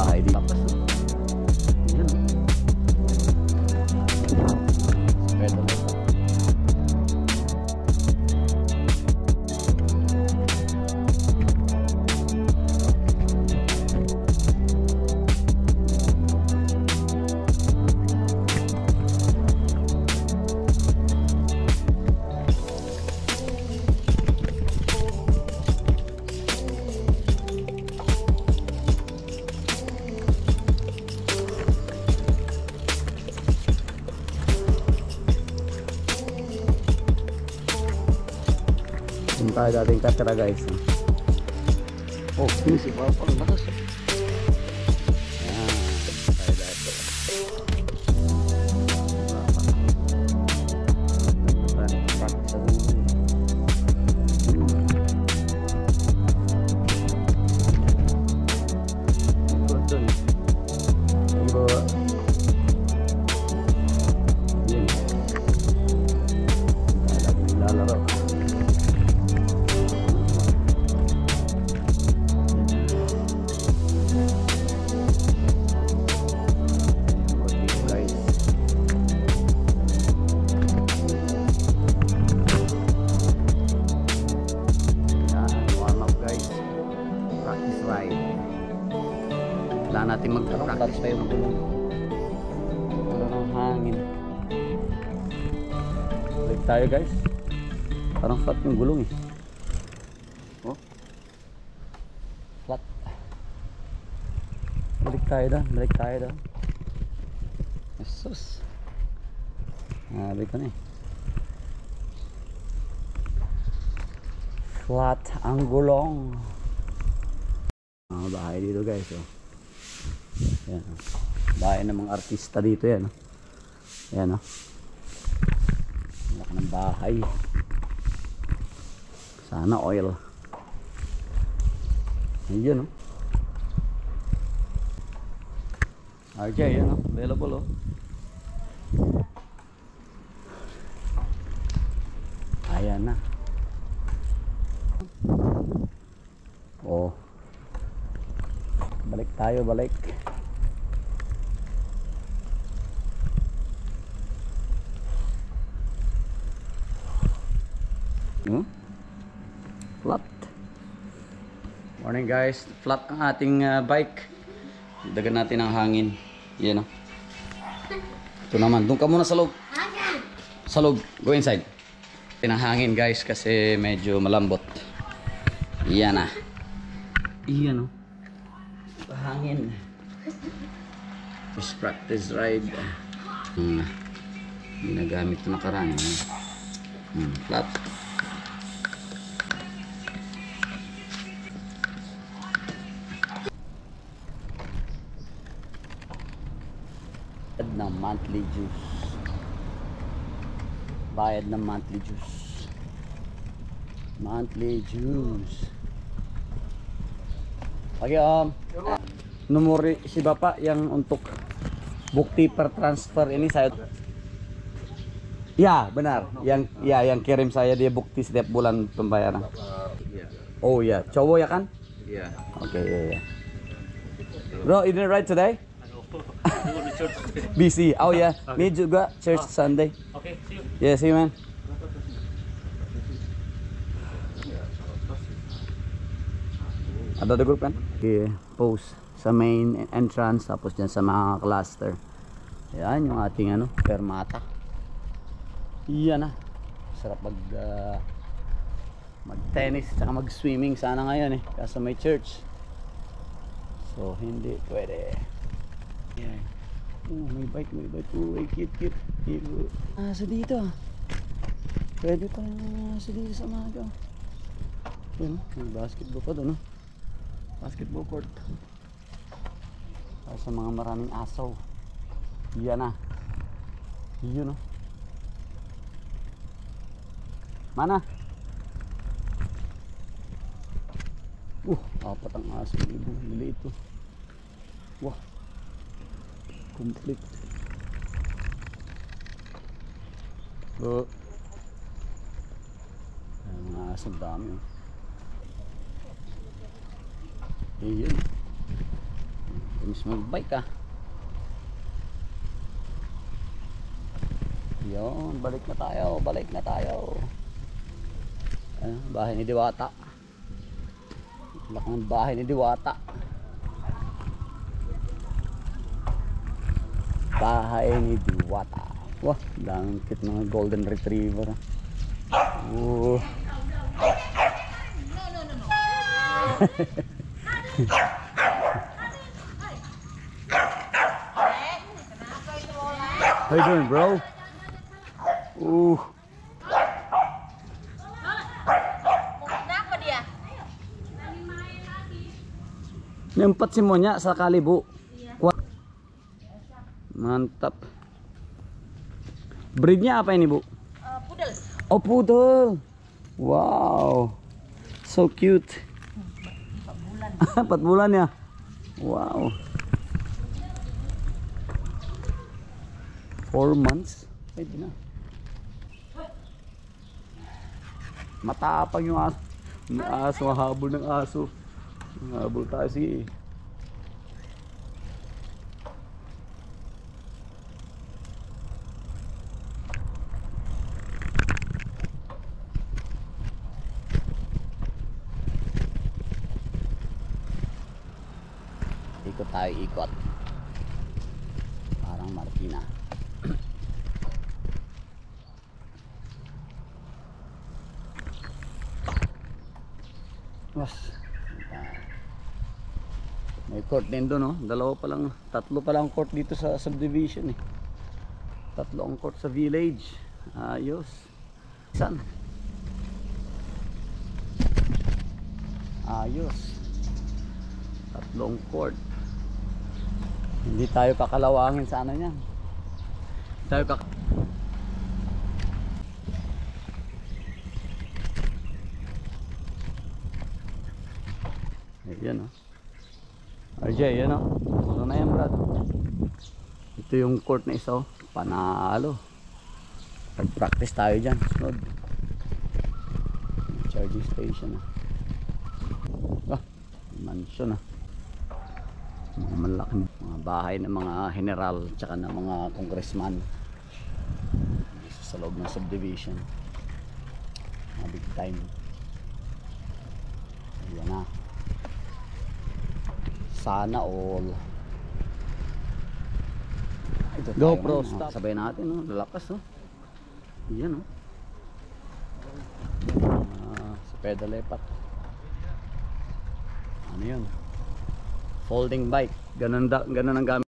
bahay dito. Tapos, yan. Pwede na ito. Punta dating Katra guys. Oh, ini si Papa ang lakas. Tayo dito. Kailangan natin mag-practice pa yung gulong. Wala ng hangin. Balik tayo guys. Parang flat yung gulong eh. Oh. Flat. Balik tayo doon. Balik tayo doon. Jesus. Balik ko na eh. Flat ang gulong. Bahay dito guys. Oh. Yan, bahay ng mga artista dito yan. Yan oh. Laki ng bahay. Sana oil. Ayun oh. RJ yan oh. Available oh. Ayan na. Oh. Balik tayo, balik. Flat. Morning guys, flat ang ating bike. Dagan natin ang hangin. Yan o. Ito naman, doon ka muna sa loob. Sa loob, go inside. Tinahangin guys kasi medyo malambot. Yan na. Yan o. Hangin. First practice ride. Ginagamit ito nakaraan. Flat. Bayad ng monthly juice. Bayad ng monthly juice. Monthly juice. Okay, numuri si Bapak yang untuk bukti per transfer ini saya. Ya, benar. Yang kirim saya dia bukti setiap bulan pembayaran. Oh ya, cowok ya kan? Iya. Oke, ya. Bro, you didn't ride today? Busy. Oh ya, ini juga church Sunday. Okay, see you. Yeah, see you man. Ada grup kan? Okay, post sa main entrance tapos dyan sa mga cluster. Yan yung ating ano, fermata. Iyan na. Sarap mag-tennis at mag-swimming sana ngayon eh. Kasi may church. So hindi pwede. Yan. May bike. Uy, cute. Sa dito ah. Pwede pa rin sa dito sa maga. Yan, may basketball pa doon. Basketball court. Sa mga maraming asaw. Yan na. Yun o. Mana? Apat ang aso. Liliit ito. Wah. Complete. So, mga aso dami o. Iyon. Tumis mag-bike ah. Yun, balik na tayo, balik na tayo. Bahay ni Diwata. Lakang bahay ni Diwata. Bahay ni Diwata. Wah, daming cute mga golden retriever. Oh. How you doing, bro? Ooh. Nempat si Monya sa kalibo. Mantap. Breednya apa ini, Bu? Poodle. Oh, poodle. Wow. So cute. 4 bulan ya. Wow. 4 months. Pwede na. Matapang yung aso. Yung aso, habol ng aso. Habol tayo si. Ikot tayo, ikot. Parang Marikina. Was. May court din doon, no? Dalawa pa lang, 3 pa lang court dito sa subdivision eh. 3 ang court sa village. Ayos. San? Ayos. 3 court. Hindi tayo kakalawangin sa ano niyan. Tayo Ayan, oh. RJ, yan, oh. Ano na yan, Brad? Ito yung court na isa, oh. Panalo. Pag-practice tayo dyan. Sunod. Charging station, oh. Mansion, oh. Mga malaki, mga bahay ng mga general tsaka ng mga congressman sa loob ng subdivision. Mga big time. Ayan na. Sana all. GoPro stop. Sabay natin, no? Lalakas, oh. Yan, oh. Sa pedalepat. Ano yun? Folding bike. Ganun ang gamit.